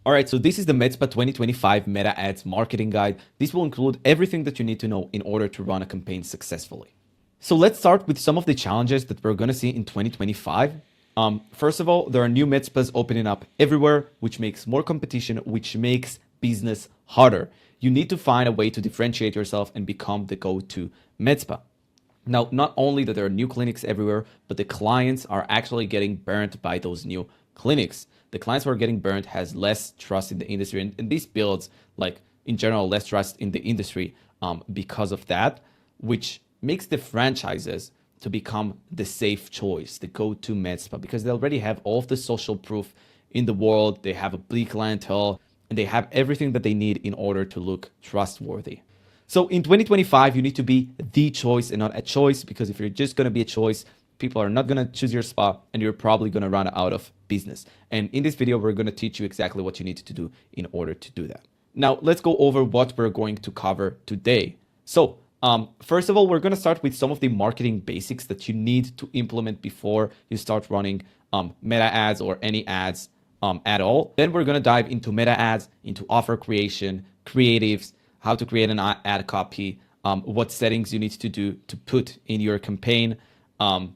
All right, so this is the Medspa 2025 Meta Ads Marketing Guide. This will include everything that you need to know in order to run a campaign successfully. So let's start with some of the challenges that we're going to see in 2025. First of all, there are new Medspas opening up everywhere, which makes more competition, which makes business harder. You need to find a way to differentiate yourself and become the go-to Medspa. Now, not only that there are new clinics everywhere, but the clients are actually getting burnt by those new clinics. The clients who are getting burnt has less trust in the industry, and this builds, like, in general, less trust in the industry because of that, which makes the franchises to become the safe choice, the go-to med spa, because they already have all of the social proof in the world. They have a big clientele, and they have everything that they need in order to look trustworthy. So in 2025, you need to be the choice and not a choice, because if you're just going to be a choice, people are not going to choose your spa, and you're probably going to run out of business. And in this video, we're going to teach you exactly what you need to do in order to do that. Now, let's go over what we're going to cover today. So first of all, we're going to start with some of the marketing basics that you need to implement before you start running meta ads or any ads at all. Then we're going to dive into meta ads, into offer creation, creatives, how to create an ad copy, what settings you need to do to put in your campaign. And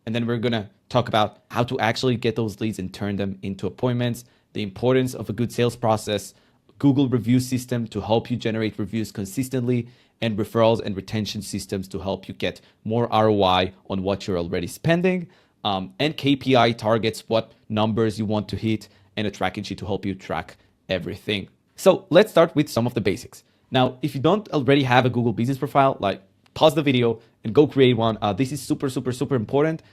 then we're going to talk about how to actually get those leads and turn them into appointments, the importance of a good sales process, Google review system to help you generate reviews consistently, and referrals and retention systems to help you get more ROI on what you're already spending, and KPI targets, what numbers you want to hit, and a tracking sheet to help you track everything. So let's start with some of the basics. Now, if you don't already have a Google business profile, like, pause the video and go create one. This is super, super, super important.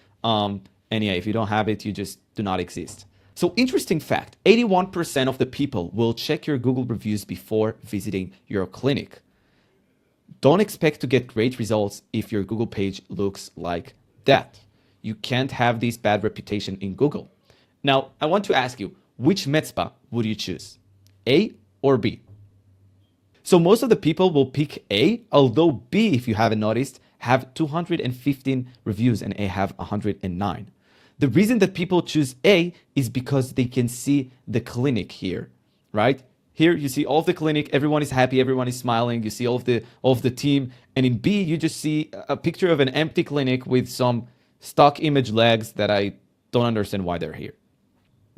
And yeah, if you don't have it, you just do not exist. So interesting fact, 81% of the people will check your Google reviews before visiting your clinic. Don't expect to get great results if your Google page looks like that. You can't have this bad reputation in Google. Now, I want to ask you, which med spa would you choose? A or B? So most of the people will pick A, although B, if you haven't noticed, have 215 reviews and A have 109. The reason that people choose A is because they can see the clinic here, right? Here you see all of the clinic, everyone is happy, everyone is smiling, you see all of the team. And in B, you just see a picture of an empty clinic with some stock image legs that I don't understand why they're here.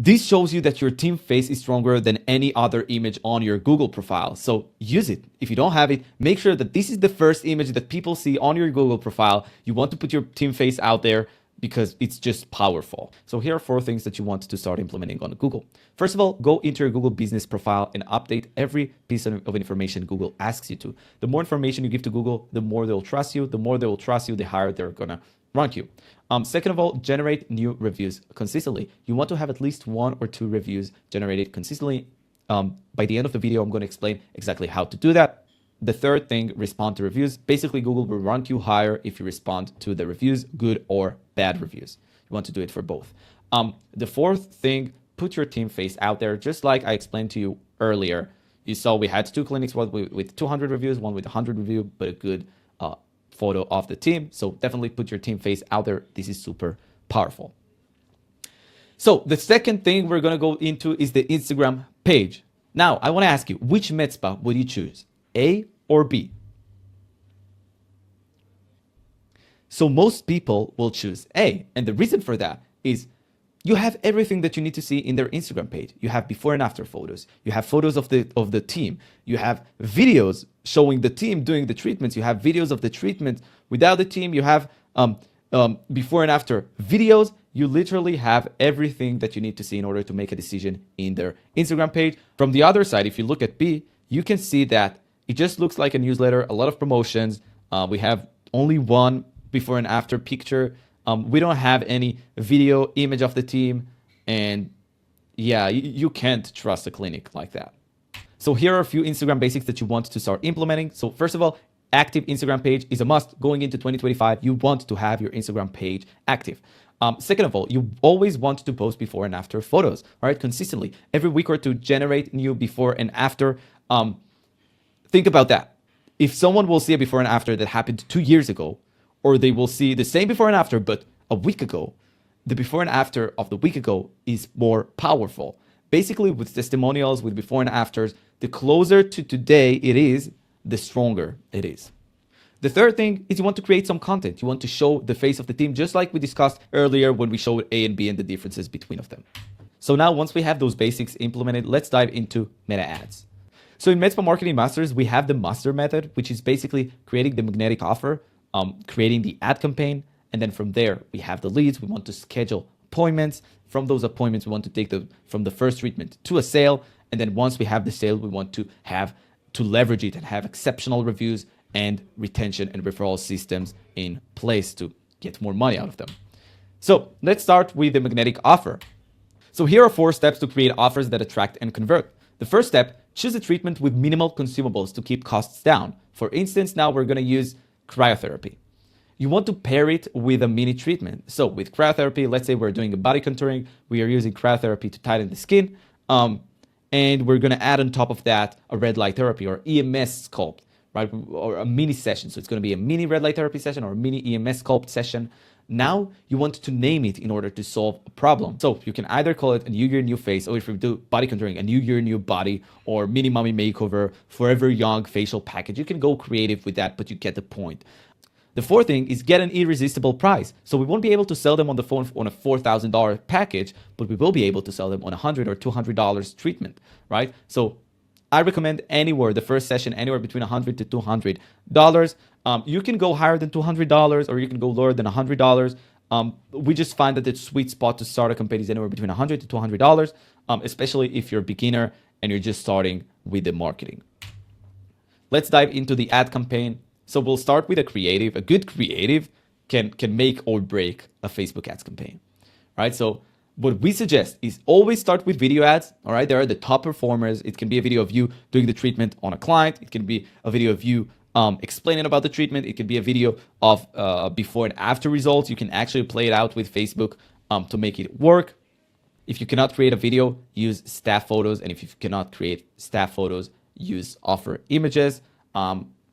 This shows you that your team face is stronger than any other image on your Google profile. So use it. If you don't have it, make sure that this is the first image that people see on your Google profile. You want to put your team face out there because it's just powerful. So here are 4 things that you want to start implementing on Google. First of all, go into your Google business profile and update every piece of information Google asks you to. The more information you give to Google, the more they'll trust you. The more they will trust you, the higher they're gonna rank you. Second of all, generate new reviews consistently. You want to have at least 1 or 2 reviews generated consistently. By the end of the video, I'm going to explain exactly how to do that. The third thing, respond to reviews. Basically, Google will rank you higher if you respond to the reviews, good or bad reviews. You want to do it for both. The fourth thing, put your team face out there. Just like I explained to you earlier, you saw we had 2 clinics, one with 200 reviews, one with 100 reviews, but a good photo of the team. So definitely put your team face out there. This is super powerful. So the second thing we're going to go into is the Instagram page. Now, I want to ask you, which med spa would you choose? A or B? So most people will choose A. And the reason for that is you have everything that you need to see in their Instagram page. You have before and after photos. You have photos of the team. You have videos showing the team doing the treatments. You have videos of the treatment without the team. You have before and after videos. You literally have everything that you need to see in order to make a decision in their Instagram page. From the other side, if you look at B, you can see that it just looks like a newsletter, a lot of promotions. We have only one before and after picture. We don't have any video image of the team. And yeah, you can't trust a clinic like that. So here are a few Instagram basics that you want to start implementing. So first of all, active Instagram page is a must. Going into 2025, you want to have your Instagram page active. Second of all, you always want to post before and after photos, all right, consistently. Every week or two, generate new before and after. Think about that. If someone will see a before and after that happened 2 years ago, or they will see the same before and after, but a week ago, the before and after of the week ago is more powerful Basically, with testimonials, with before and afters, the closer to today it is, the stronger it is. The third thing is you want to create some content. You want to show the face of the team, just like we discussed earlier when we showed A and B and the differences between of them. So now once we have those basics implemented, let's dive into meta ads. So in Medspa Marketing Masters, we have the master method, which is basically creating the magnetic offer, creating the ad campaign, and then from there, we have the leads. We want to schedule appointments. From those appointments, we want to take them from the first treatment to a sale. And then once we have the sale, we want to leverage it and have exceptional reviews and retention and referral systems in place to get more money out of them. So let's start with the magnetic offer. So here are 4 steps to create offers that attract and convert. The first step, choose a treatment with minimal consumables to keep costs down. For instance, now we're going to use cryotherapy. You want to pair it with a mini treatment. So with cryotherapy, let's say we're doing a body contouring, we are using cryotherapy to tighten the skin, and we're going to add on top of that a red light therapy or EMS sculpt, right? Or a mini session. So it's going to be a mini red light therapy session or a mini EMS sculpt session. Now you want to name it in order to solve a problem. So you can either call it a new year, new face, or if you do body contouring, a new year, new body, or mini mommy makeover, forever young facial package. You can go creative with that, but you get the point. The fourth thing is get an irresistible price. So we won't be able to sell them on the phone on a $4,000 package, but we will be able to sell them on $100 or $200 treatment, right? So I recommend anywhere, the first session, anywhere between $100 to $200. You can go higher than $200 or you can go lower than $100. We just find that the sweet spot to start a campaign is anywhere between $100 to $200, especially if you're a beginner and you're just starting with the marketing. Let's dive into the ad campaign. So we'll start with a creative. A good creative can make or break a Facebook ads campaign, right? So what we suggest is always start with video ads, all right? They are the top performers. It can be a video of you doing the treatment on a client. It can be a video of you explaining about the treatment. It can be a video of before and after results. You can actually play it out with Facebook to make it work. If you cannot create a video, use staff photos. And if you cannot create staff photos, use offer images.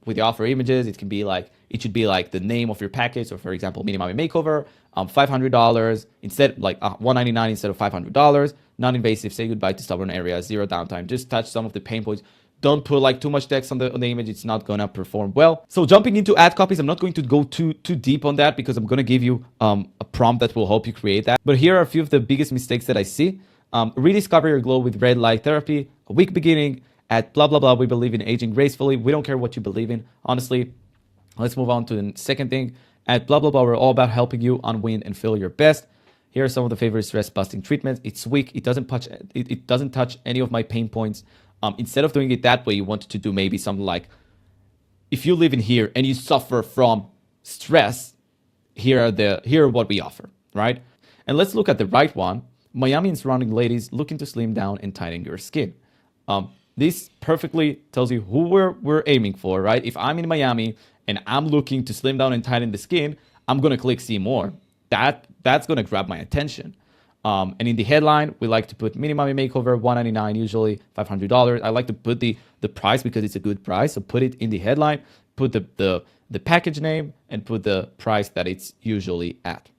With the offer images, it should be like the name of your package. So for example, mini mommy makeover, $500 instead, like $199 instead of $500. Non-invasive, say goodbye to stubborn areas, 0 downtime. Just touch some of the pain points. Don't put like too much text on the image. It's not gonna perform well. So jumping into ad copies, I'm not going to go too deep on that because I'm gonna give you a prompt that will help you create that. But here are a few of the biggest mistakes that I see. Rediscover your glow with red light therapy. A week beginning. At blah, blah, blah, we believe in aging gracefully. We don't care what you believe in, honestly. Let's move on to the second thing. At blah, blah, blah, we're all about helping you unwind and feel your best. Here are some of the favorite stress-busting treatments. It's weak. It doesn't touch any of my pain points. Instead of doing it that way, you want to do maybe something like, if you live in here and you suffer from stress, here are what we offer, right? And let's look at the right one. Miami and surrounding ladies looking to slim down and tighten your skin. This perfectly tells you who we're aiming for, right? If I'm in Miami and I'm looking to slim down and tighten the skin, I'm going to click see more. That's going to grab my attention. And in the headline, we like to put mini mommy makeover, $199, usually $500. I like to put the price because it's a good price. So put it in the headline, put the package name, and put the price that it's usually at.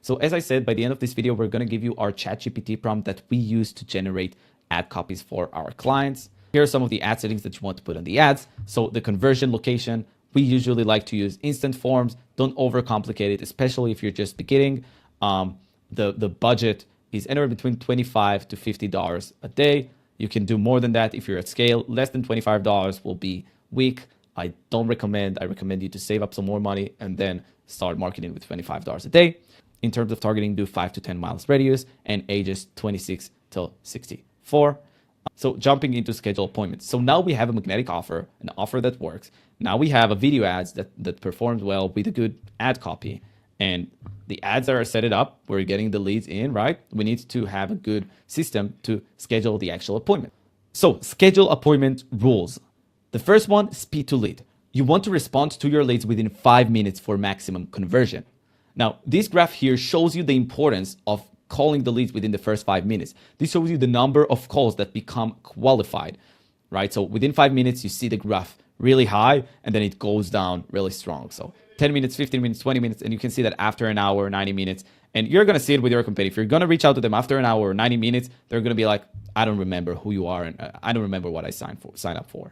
So as I said, by the end of this video, we're going to give you our ChatGPT prompt that we use to generate ad copies for our clients. Here are some of the ad settings that you want to put on the ads. So the conversion location, we usually like to use instant forms. Don't overcomplicate it, especially if you're just beginning. The budget is anywhere between $25 to $50 a day. You can do more than that if you're at scale. Less than $25 will be weak. I recommend you to save up some more money and then start marketing with $25 a day. In terms of targeting, do 5 to 10 miles radius and ages 26 till 64. So jumping into schedule appointments. So now we have a magnetic offer, an offer that works. Now we have a video ads that performs well with a good ad copy. And the ads that are set it up, we're getting the leads in, right? We need to have a good system to schedule the actual appointment. So schedule appointment rules. The first one, speed to lead. You want to respond to your leads within 5 minutes for maximum conversion. Now, this graph here shows you the importance of calling the leads within the first 5 minutes. This shows you the number of calls that become qualified, right? So within 5 minutes, you see the graph really high and then it goes down really strong. So 10 minutes, 15 minutes, 20 minutes, and you can see that after an hour, 90 minutes, and you're going to see it with your company. If you're going to reach out to them after an hour or 90 minutes, they're going to be like, I don't remember who you are, and I don't remember what I signed up for.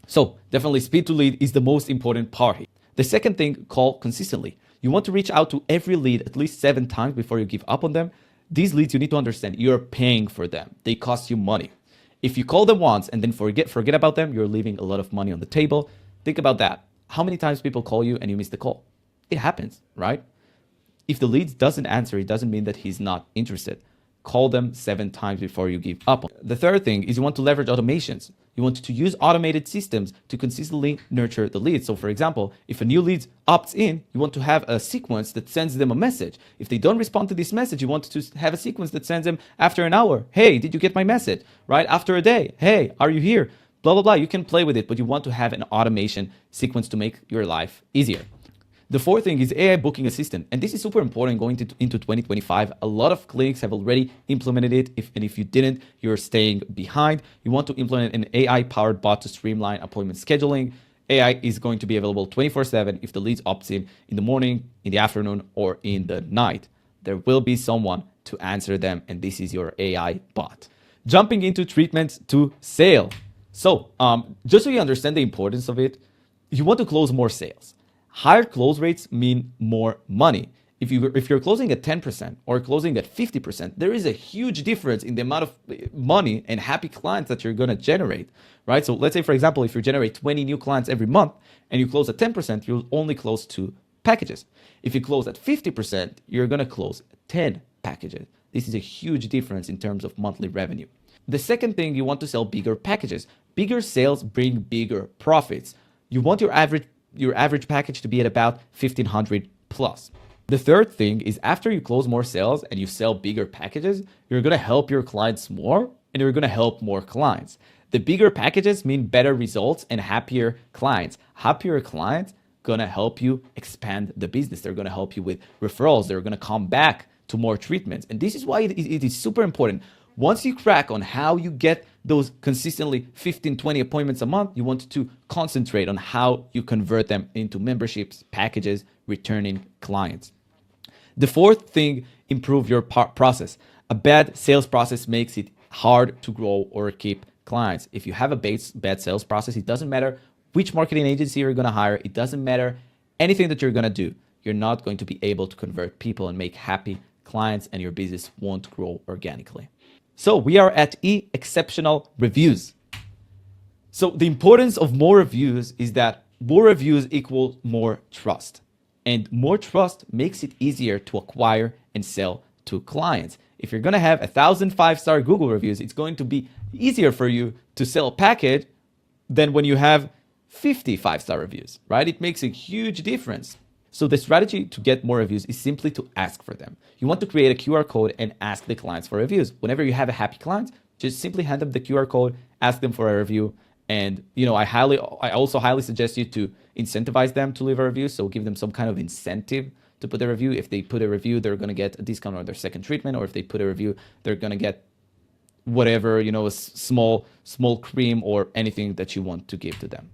So definitely speed to lead is the most important part here. The second thing, call consistently. You want to reach out to every lead at least 7 times before you give up on them. These leads, you need to understand, you're paying for them. They cost you money. If you call them once and then forget about them, you're leaving a lot of money on the table. Think about that. How many times people call you and you miss the call? It happens, right? If the lead doesn't answer, it doesn't mean that he's not interested. Call them 7 times before you give up. The third thing is you want to leverage automations. You want to use automated systems to consistently nurture the leads. So for example, if a new lead opts in, you want to have a sequence that sends them a message. If they don't respond to this message, you want to have a sequence that sends them after an hour. Hey, did you get my message? Right? After a day. Hey, are you here? Blah, blah, blah. You can play with it, but you want to have an automation sequence to make your life easier. The fourth thing is AI booking assistant. And this is super important going into 2025. A lot of clinics have already implemented it. If you didn't, you're staying behind. You want to implement an AI-powered bot to streamline appointment scheduling. AI is going to be available 24/7 if the leads opts in the morning, in the afternoon, or in the night. There will be someone to answer them, and this is your AI bot. Jumping into treatment to sale. So just so you understand the importance of it, you want to close more sales. Higher close rates mean more money. If you're closing at 10% or closing at 50%, there is a huge difference in the amount of money and happy clients that you're going to generate, right? So let's say, for example, if you generate 20 new clients every month and you close at 10%, you'll only close 2 packages. If you close at 50%, you're going to close 10 packages. This is a huge difference in terms of monthly revenue. The second thing, you want to sell bigger packages. Bigger sales bring bigger profits. You want your average package to be at about 1,500 plus. The third thing is after you close more sales and you sell bigger packages, you're going to help your clients more and you're going to help more clients. The bigger packages mean better results and happier clients. Happier clients going to help you expand the business. They're going to help you with referrals. They're going to come back to more treatments. And this is why it is super important. Once you crack on how you get those consistently 15, 20 appointments a month, you want to concentrate on how you convert them into memberships, packages, returning clients. The fourth thing, improve your process. A bad sales process makes it hard to grow or keep clients. If you have a bad sales process, it doesn't matter which marketing agency you're going to hire. It doesn't matter anything that you're going to do. You're not going to be able to convert people and make happy clients, and your business won't grow organically. So we are at exceptional reviews. So the importance of more reviews is that more reviews equal more trust. And more trust makes it easier to acquire and sell to clients. If you're going to have 1,000 5-star Google reviews, it's going to be easier for you to sell a package than when you have 50 5-star reviews, right? It makes a huge difference. So the strategy to get more reviews is simply to ask for them. You want to create a QR code and ask the clients for reviews. Whenever you have a happy client, just simply hand them the QR code, ask them for a review. And I also highly suggest you to incentivize them to leave a review. So give them some kind of incentive to put a review. If they put a review, they're going to get a discount on their second treatment. Or if they put a review, they're going to get whatever, a small cream or anything that you want to give to them.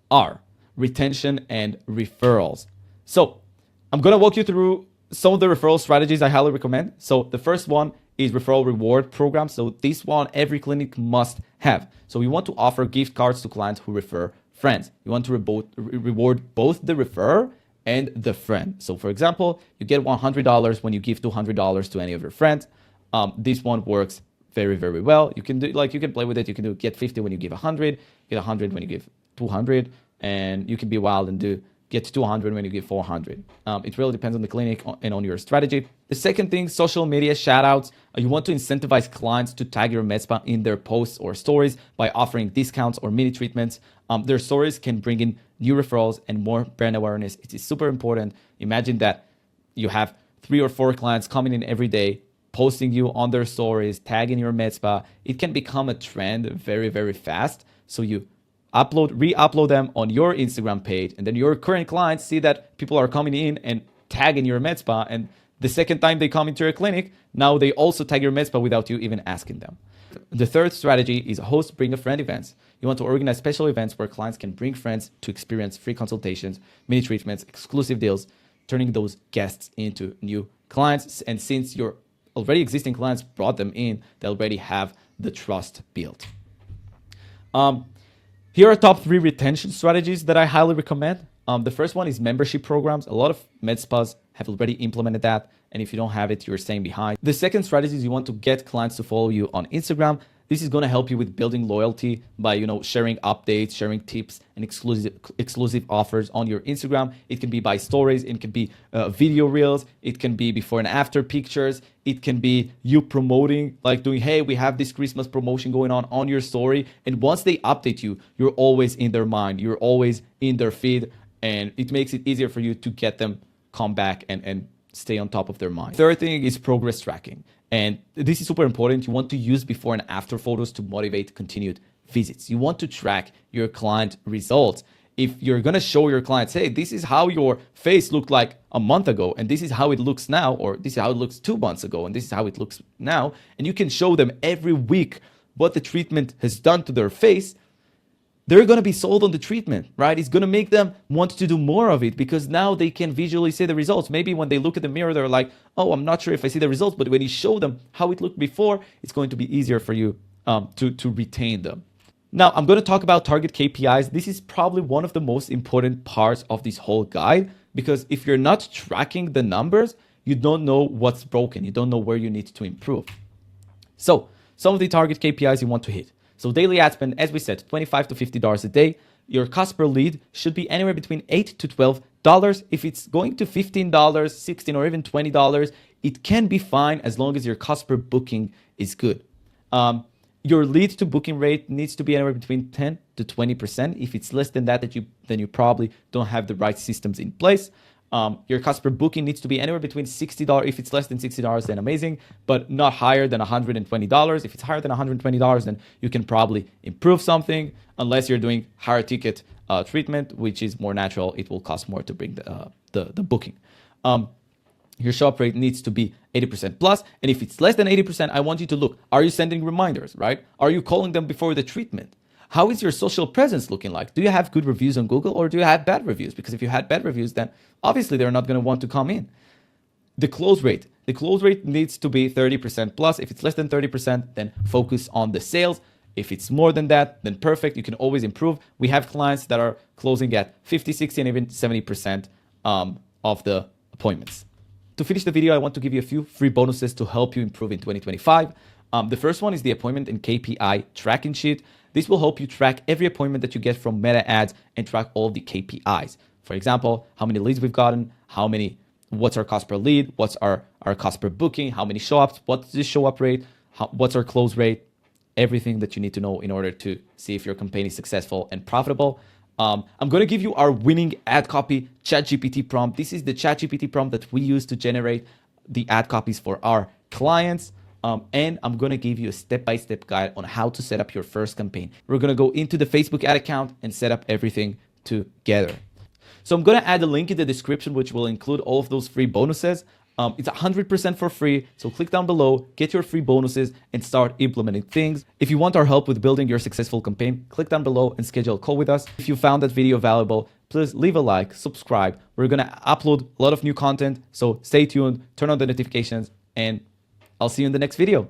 R, retention and referrals. So I'm going to walk you through some of the referral strategies I highly recommend. So the first one is referral reward program. So this one, every clinic must have. So we want to offer gift cards to clients who refer friends. You want to reward both the referrer and the friend. So for example, you get $100 when you give $200 to any of your friends. This one works very, very well. You can play with it. You can do get 50 when you give 100, get 100 when you give 200, and you can be wild and get 200 when you give 400. It really depends on the clinic and on your strategy. The second thing, social media shoutouts. You want to incentivize clients to tag your Medspa in their posts or stories by offering discounts or mini treatments. Their stories can bring in new referrals and more brand awareness. It is super important. Imagine that you have 3 or 4 clients coming in every day, posting you on their stories, tagging your Medspa. It can become a trend very, very fast. So you re-upload them on your Instagram page, and then your current clients see that people are coming in and tagging your Medspa, and the second time they come into your clinic, now they also tag your Medspa without you even asking them. The third strategy is host bring a friend events. You want to organize special events where clients can bring friends to experience free consultations, mini treatments, exclusive deals, turning those guests into new clients. And since your already existing clients brought them in, they already have the trust built. Here are top 3 retention strategies that I highly recommend. The first one is membership programs. A lot of med spas have already implemented that. And if you don't have it, you're staying behind. The second strategy is you want to get clients to follow you on Instagram. This is going to help you with building loyalty by, sharing updates, sharing tips and exclusive offers on your Instagram. It can be by stories. It can be video reels. It can be before and after pictures. It can be you promoting, like doing, hey, we have this Christmas promotion going on your story. And once they update you, you're always in their mind. You're always in their feed. And it makes it easier for you to get them come back and stay on top of their mind. Third thing is progress tracking. And this is super important. You want to use before and after photos to motivate continued visits. You want to track your client results. If you're going to show your clients, hey, this is how your face looked like a month ago, and this is how it looks now, or this is how it looks 2 months ago, and this is how it looks now, and you can show them every week what the treatment has done to their face, they're going to be sold on the treatment, right? It's going to make them want to do more of it because now they can visually see the results. Maybe when they look at the mirror, they're like, oh, I'm not sure if I see the results. But when you show them how it looked before, it's going to be easier for you to retain them. Now, I'm going to talk about target KPIs. This is probably one of the most important parts of this whole guide because if you're not tracking the numbers, you don't know what's broken. You don't know where you need to improve. So some of the target KPIs you want to hit. So daily ad spend, as we said, $25 to $50 a day. Your cost per lead should be anywhere between $8 to $12. If it's going to $15, $16, or even $20, it can be fine as long as your cost per booking is good. Your lead to booking rate needs to be anywhere between 10 to 20%. If it's less than that, then you probably don't have the right systems in place. Your cost per booking needs to be anywhere between $60. If it's less than $60, then amazing, but not higher than $120. If it's higher than $120, then you can probably improve something unless you're doing higher ticket treatment, which is more natural. It will cost more to bring the booking. Your show up rate needs to be 80% plus. And if it's less than 80%, I want you to look, are you sending reminders, right? Are you calling them before the treatment? How is your social presence looking like? Do you have good reviews on Google or do you have bad reviews? Because if you had bad reviews, then obviously they're not going to want to come in. The close rate needs to be 30% plus. If it's less than 30%, then focus on the sales. If it's more than that, then perfect. You can always improve. We have clients that are closing at 50, 60, and even 70% of the appointments. To finish the video, I want to give you a few free bonuses to help you improve in 2025. The first one is the appointment and KPI tracking sheet. This will help you track every appointment that you get from Meta ads and track all the KPIs. For example, how many leads we've gotten, what's our cost per lead, what's our cost per booking, how many show-ups, what's the show-up rate, what's our close rate, everything that you need to know in order to see if your campaign is successful and profitable. I'm going to give you our winning ad copy ChatGPT prompt. This is the ChatGPT prompt that we use to generate the ad copies for our clients. And I'm going to give you a step-by-step guide on how to set up your first campaign. We're going to go into the Facebook ad account and set up everything together. So I'm going to add a link in the description, which will include all of those free bonuses. It's 100% for free. So click down below, get your free bonuses and start implementing things. If you want our help with building your successful campaign, click down below and schedule a call with us. If you found that video valuable, please leave a like, subscribe. We're going to upload a lot of new content. So stay tuned, turn on the notifications, and I'll see you in the next video.